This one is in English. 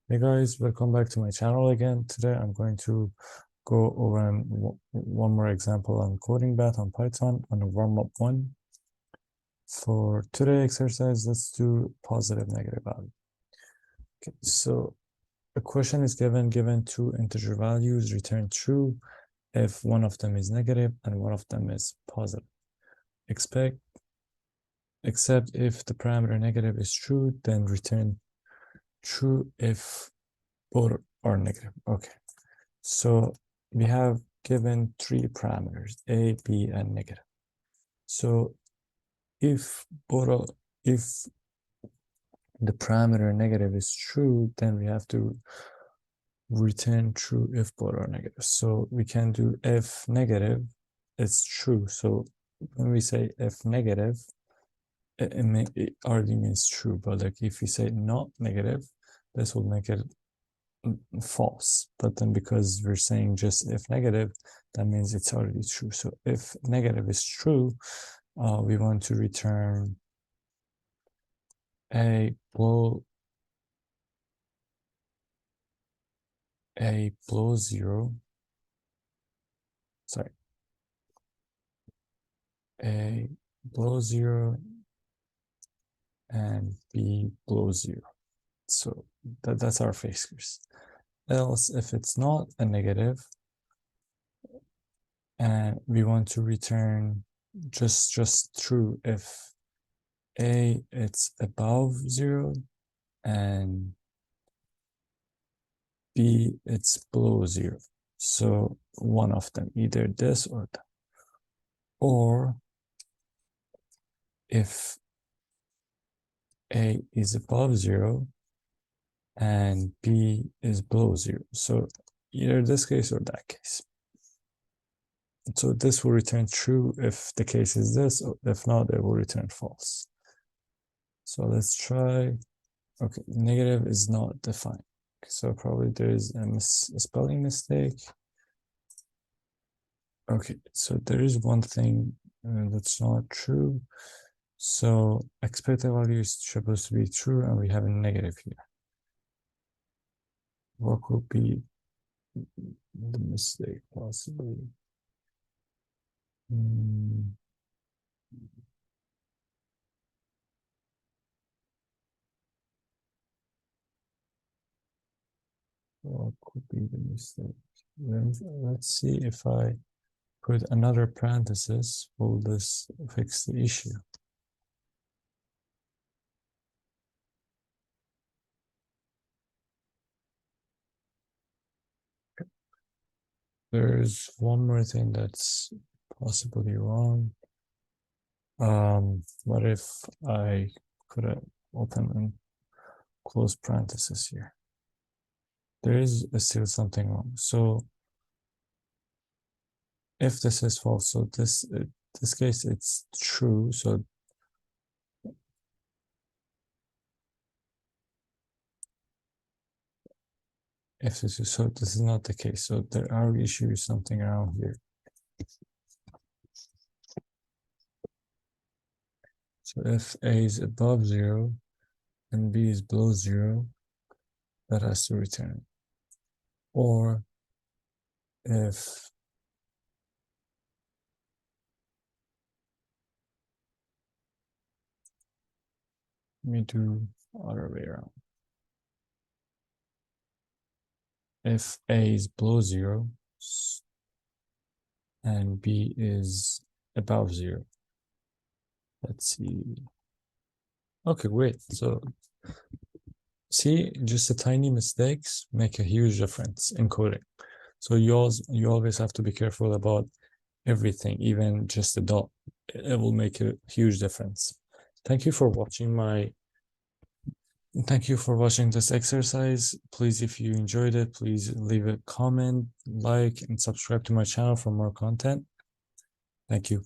Hey guys, welcome back to my channel again. Today I'm going to go over one more example on CodingBat on Python on Warmup1. For today's exercise, let's do positive negative value. Okay, so a question is given two integer values, return true if one of them is negative and one of them is positive. Except if the parameter negative is true, then return true if both are negative. Okay, so we have given three parameters, a, b, and negative. So if the parameter negative is true, then we have to return true if both are negative. So we can do if negative is true. So when we say if negative, it already means true. But like if we say not negative, this will make it false. But then because we're saying just if negative, that means it's already true. So if negative is true, we want to return a below zero. Sorry, a below zero and b below zero. So that's our fixers. Else, if it's not a negative, and we want to return just true if a it's above zero and b it's below zero. So one of them, either this or that. Or if a is above zero and b is below zero. So either this case or that case. So this will return true if the case is this, or if not, it will return false. So let's try. Okay, negative is not defined. So probably there's a spelling mistake. Okay, so there is one thing that's not true. So expected value is supposed to be true, and we have a negative here. What could be the mistake possibly? What could be the mistake? Let's see if I put another parenthesis. Will this fix the issue? There's one more thing that's possibly wrong. What if I could open and close parenthesis here? There is still something wrong. So if this is false, so this case it's true. So if this is so, this is not the case. So there are issues something around here. So if a is above zero and b is below zero, that has to return. Or if let me do other way around. If a is below zero and b is above zero. Let's see. Okay, great. So see, just the tiny mistakes make a huge difference in coding. So you always have to be careful about everything, even just a dot. It will make a huge difference. Thank you for watching this exercise. Please, if you enjoyed it, please leave a comment, like, and subscribe to my channel for more content. Thank you.